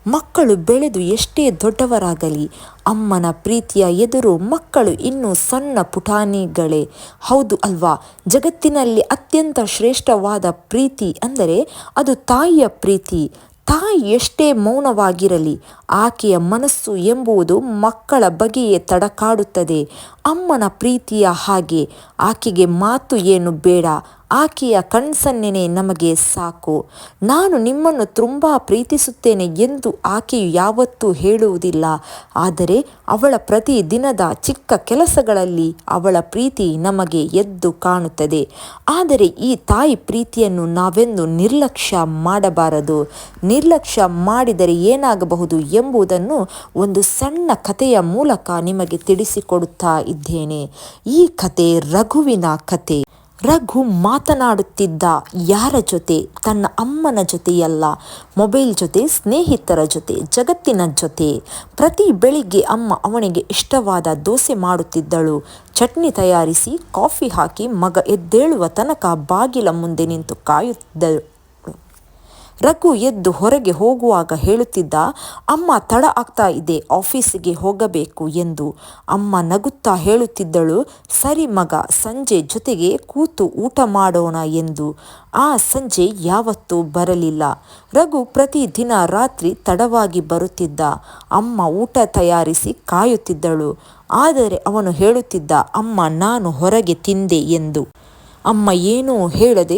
ಮಕ್ಕಳು ಬೆಳೆದು ಎಷ್ಟೇ ದೊಡ್ಡವರಾಗಲಿ ಅಮ್ಮನ ಪ್ರೀತಿಯ ಎದುರು ಮಕ್ಕಳು ಇನ್ನೂ ಸಣ್ಣ ಪುಟಾಣಿಗಳೇ. ಹೌದು ಅಲ್ವಾ? ಜಗತ್ತಿನಲ್ಲಿ ಅತ್ಯಂತ ಶ್ರೇಷ್ಠವಾದ ಪ್ರೀತಿ ಅಂದರೆ ಅದು ತಾಯಿಯ ಪ್ರೀತಿ. ತಾಯಿ ಎಷ್ಟೇ ಮೌನವಾಗಿರಲಿ, ಆಕೆಯ ಮನಸ್ಸು ಎಂಬುದು ಮಕ್ಕಳ ಬಗೆಯೇ ತಡಕಾಡುತ್ತದೆ. ಅಮ್ಮನ ಪ್ರೀತಿಯ ಹಾಗೆ. ಆಕೆಗೆ ಮಾತು ಏನು ಬೇಡ, ಆಕೆಯ ಕಣ್ಸನ್ನೆನೇ ನಮಗೆ ಸಾಕು. ನಾನು ನಿಮ್ಮನ್ನು ತುಂಬ ಪ್ರೀತಿಸುತ್ತೇನೆ ಎಂದು ಆಕೆಯು ಯಾವತ್ತೂ ಹೇಳುವುದಿಲ್ಲ. ಆದರೆ ಅವಳ ಪ್ರತಿ ದಿನದ ಚಿಕ್ಕ ಕೆಲಸಗಳಲ್ಲಿ ಅವಳ ಪ್ರೀತಿ ನಮಗೆ ಎದ್ದು ಕಾಣುತ್ತದೆ. ಆದರೆ ಈ ತಾಯಿ ಪ್ರೀತಿಯನ್ನು ನಾವೆಂದು ನಿರ್ಲಕ್ಷ್ಯ ಮಾಡಬಾರದು. ನಿರ್ಲಕ್ಷ್ಯ ಮಾಡಿದರೆ ಏನಾಗಬಹುದು ಎಂಬುದನ್ನು ಒಂದು ಸಣ್ಣ ಕಥೆಯ ಮೂಲಕ ನಿಮಗೆ ತಿಳಿಸಿಕೊಡುತ್ತಾ ಇದ್ದೇನೆ. ಈ ಕತೆ ರಘುವಿನ ಕತೆ. ರಘು ಮಾತನಾಡುತ್ತಿದ್ದ ಯಾರ ಜೊತೆ? ತನ್ನ ಅಮ್ಮನ ಜೊತೆಯಲ್ಲ, ಮೊಬೈಲ್ ಜೊತೆ, ಸ್ನೇಹಿತರ ಜೊತೆ, ಜಗತ್ತಿನ ಜೊತೆ. ಪ್ರತಿ ಬೆಳಿಗ್ಗೆ ಅಮ್ಮ ಅವನಿಗೆ ಇಷ್ಟವಾದ ದೋಸೆ ಮಾಡುತ್ತಿದ್ದಳು. ಚಟ್ನಿ ತಯಾರಿಸಿ, ಕಾಫಿ ಹಾಕಿ ಮಗ ಎದ್ದೇಳುವ ತನಕ ಬಾಗಿಲ ಮುಂದೆ ನಿಂತು ಕಾಯುತ್ತಿದ್ದಳು. ರಘು ಎದ್ದು ಹೊರಗೆ ಹೋಗುವಾಗ ಹೇಳುತ್ತಿದ್ದ, ಅಮ್ಮ ತಡ ಆಗ್ತಾ ಇದೆ, ಆಫೀಸಿಗೆ ಹೋಗಬೇಕು ಎಂದು. ಅಮ್ಮ ನಗುತ್ತಾ ಹೇಳುತ್ತಿದ್ದಳು, ಸರಿ ಮಗ, ಸಂಜೆ ಜೊತೆಗೆ ಕೂತು ಊಟ ಮಾಡೋಣ ಎಂದು. ಆ ಸಂಜೆ ಯಾವತ್ತೂ ಬರಲಿಲ್ಲ. ರಘು ಪ್ರತಿದಿನ ರಾತ್ರಿ ತಡವಾಗಿ ಬರುತ್ತಿದ್ದ. ಅಮ್ಮ ಊಟ ತಯಾರಿಸಿ ಕಾಯುತ್ತಿದ್ದಳು. ಆದರೆ ಅವನು ಹೇಳುತ್ತಿದ್ದ, ಅಮ್ಮ ನಾನು ಹೊರಗೆ ತಿಂದೆ ಎಂದು. ಅಮ್ಮ ಏನೂ ಹೇಳದೆ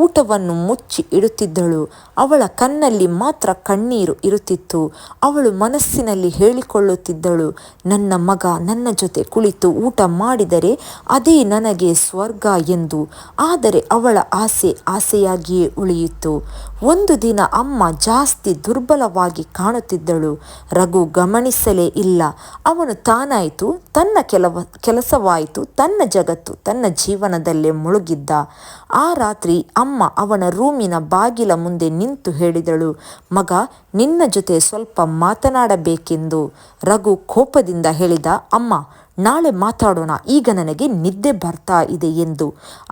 ಊಟವನ್ನು ಮುಚ್ಚಿ ಇಡುತ್ತಿದ್ದಳು. ಅವಳ ಕಣ್ಣಲ್ಲಿ ಮಾತ್ರ ಕಣ್ಣೀರು ಇರುತ್ತಿತ್ತು. ಅವಳು ಮನಸ್ಸಿನಲ್ಲಿ ಹೇಳಿಕೊಳ್ಳುತ್ತಿದ್ದಳು, ನನ್ನ ಮಗ ನನ್ನ ಜೊತೆ ಕುಳಿತು ಊಟ ಮಾಡಿದರೆ ಅದೇ ನನಗೆ ಸ್ವರ್ಗ ಎಂದು. ಆದರೆ ಅವಳ ಆಸೆ ಆಸೆಯಾಗಿಯೇ ಉಳಿಯಿತು. ಒಂದು ದಿನ ಅಮ್ಮ ಜಾಸ್ತಿ ದುರ್ಬಲವಾಗಿ ಕಾಣುತ್ತಿದ್ದಳು. ರಘು ಗಮನಿಸಲೇ ಇಲ್ಲ. ಅವನು ತಾನಾಯಿತು, ತನ್ನ ಕೆಲಸವಾಯಿತು, ತನ್ನ ಜಗತ್ತು, ತನ್ನ ಜೀವನದಲ್ಲೇ ಮುಳುಗಿದ್ದ. ಆ ರಾತ್ರಿ ಅಮ್ಮ ಅವನ ರೂಮಿನ ಬಾಗಿಲ ಮುಂದೆ ನಿಂತು ಹೇಳಿದಳು, ಮಗ ನಿನ್ನ ಜೊತೆ ಸ್ವಲ್ಪ ಮಾತನಾಡಬೇಕೆಂದು. ರಘು ಕೋಪದಿಂದ ಹೇಳಿದ, ಅಮ್ಮ ನಾಳೆ ಮಾತಾಡೋಣ, ಈಗ ನನಗೆ ನಿದ್ದೆ ಬರ್ತಾ ಇದೆ ಎಂದು.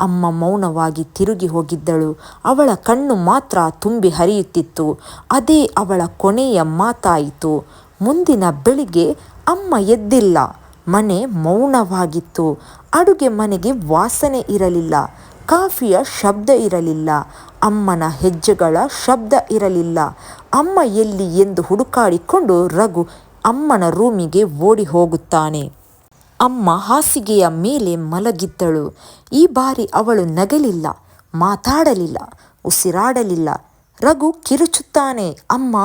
ಅಮ್ಮ ಮೌನವಾಗಿ ತಿರುಗಿ ಹೋಗಿದ್ದಳು. ಅವಳ ಕಣ್ಣು ಮಾತ್ರ ತುಂಬಿ ಹರಿಯುತ್ತಿತ್ತು. ಅದೇ ಅವಳ ಕೊನೆಯ ಮಾತಾಯಿತು. ಮುಂದಿನ ಬೆಳಿಗ್ಗೆ ಅಮ್ಮ ಎದ್ದಿಲ್ಲ. ಮನೆ ಮೌನವಾಗಿತ್ತು. ಅಡುಗೆ ಮನೆಗೆ ವಾಸನೆ ಇರಲಿಲ್ಲ. ಕಾಫಿಯ ಶಬ್ದ ಇರಲಿಲ್ಲ. ಅಮ್ಮನ ಹೆಜ್ಜೆಗಳ ಶಬ್ದ ಇರಲಿಲ್ಲ. ಅಮ್ಮ ಎಲ್ಲಿ ಎಂದು ಹುಡುಕಾಡಿಕೊಂಡು ರಘು ಅಮ್ಮನ ರೂಮಿಗೆ ಓಡಿ ಹೋಗುತ್ತಾನೆ. ಅಮ್ಮ ಹಾಸಿಗೆಯ ಮೇಲೆ ಮಲಗಿದ್ದಳು. ಈ ಬಾರಿ ಅವಳು ನಗಲಿಲ್ಲ, ಮಾತಾಡಲಿಲ್ಲ, ಉಸಿರಾಡಲಿಲ್ಲ. ರಘು ಕಿರುಚುತ್ತಾನೆ, ಅಮ್ಮ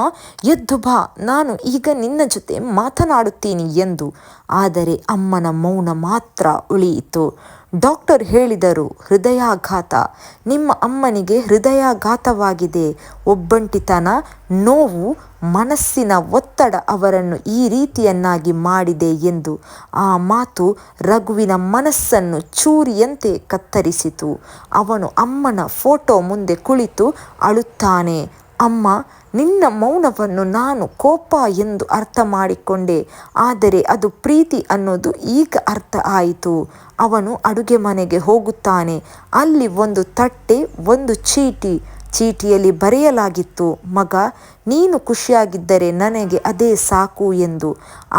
ಎದ್ದು ಬಾ, ನಾನು ಈಗ ನಿನ್ನ ಜೊತೆ ಮಾತನಾಡುತ್ತೀನಿ ಎಂದು. ಆದರೆ ಅಮ್ಮನ ಮೌನ ಮಾತ್ರ ಉಳಿಯಿತು. ಡಾಕ್ಟರ್ ಹೇಳಿದರು, ಹೃದಯಾಘಾತ. ನಿಮ್ಮ ಅಮ್ಮನಿಗೆ ಹೃದಯಾಘಾತವಾಗಿದೆ. ಒಬ್ಬಂಟಿತನ, ನೋವು, ಮನಸ್ಸಿನ ಒತ್ತಡ ಅವರನ್ನು ಈ ರೀತಿಯನ್ನಾಗಿ ಮಾಡಿದೆ ಎಂದು. ಆ ಮಾತು ರಘುವಿನ ಮನಸ್ಸನ್ನು ಚೂರಿಯಂತೆ ಕತ್ತರಿಸಿತು. ಅವನು ಅಮ್ಮನ ಫೋಟೋ ಮುಂದೆ ಕುಳಿತು ಅಳುತ್ತಾನೆ. ಅಮ್ಮ, ನಿನ್ನ ಮೌನವನ್ನು ನಾನು ಕೋಪ ಎಂದು ಅರ್ಥ ಮಾಡಿಕೊಂಡೆ, ಆದರೆ ಅದು ಪ್ರೀತಿ ಅನ್ನೋದು ಈಗ ಅರ್ಥ ಆಯಿತು. ಅವನು ಅಡುಗೆ ಮನೆಗೆ ಹೋಗುತ್ತಾನೆ. ಅಲ್ಲಿ ಒಂದು ತಟ್ಟೆ, ಒಂದು ಚೀಟಿಯಲ್ಲಿ ಬರೆಯಲಾಗಿತ್ತು, ಮಗ ನೀನು ಖುಷಿಯಾಗಿದ್ದರೆ ನನಗೆ ಅದೇ ಸಾಕು ಎಂದು.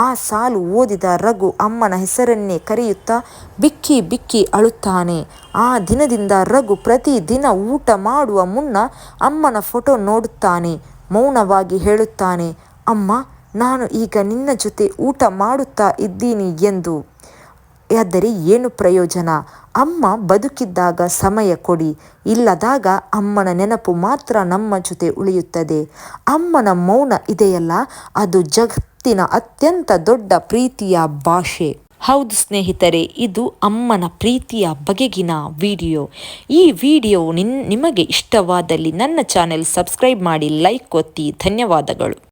ಆ ಸಾಲು ಓದಿದ ರಘು ಅಮ್ಮನ ಹೆಸರನ್ನೇ ಕರೆಯುತ್ತಾ ಬಿಕ್ಕಿ ಬಿಕ್ಕಿ ಅಳುತ್ತಾನೆ. ಆ ದಿನದಿಂದ ರಘು ಪ್ರತಿ ದಿನ ಊಟ ಮಾಡುವ ಮುನ್ನ ಅಮ್ಮನ ಫೋಟೋ ನೋಡುತ್ತಾನೆ. ಮೌನವಾಗಿ ಹೇಳುತ್ತಾನೆ, ಅಮ್ಮ ನಾನು ಈಗ ನಿನ್ನ ಜೊತೆ ಊಟ ಮಾಡುತ್ತಾ ಇದ್ದೀನಿ ಎಂದು. ಆದರೆ ಏನು ಪ್ರಯೋಜನ? ಅಮ್ಮ ಬದುಕಿದ್ದಾಗ ಸಮಯ ಕೊಡಿ, ಇಲ್ಲದಾಗ ಅಮ್ಮನ ನೆನಪು ಮಾತ್ರ ನಮ್ಮ ಜೊತೆ ಉಳಿಯುತ್ತದೆ. ಅಮ್ಮನ ಮೌನ ಇದೆಯಲ್ಲ, ಅದು ಜಗತ್ತಿನ ಅತ್ಯಂತ ದೊಡ್ಡ ಪ್ರೀತಿಯ ಭಾಷೆ. ಹೌದು ಸ್ನೇಹಿತರೆ, ಇದು ಅಮ್ಮನ ಪ್ರೀತಿಯ ಬಗೆಗಿನ ವಿಡಿಯೋ. ಈ ವಿಡಿಯೋ ನಿಮಗೆ ಇಷ್ಟವಾದಲ್ಲಿ ನನ್ನ ಚಾನೆಲ್ ಸಬ್ಸ್ಕ್ರೈಬ್ ಮಾಡಿ, ಲೈಕ್ ಒತ್ತಿ. ಧನ್ಯವಾದಗಳು.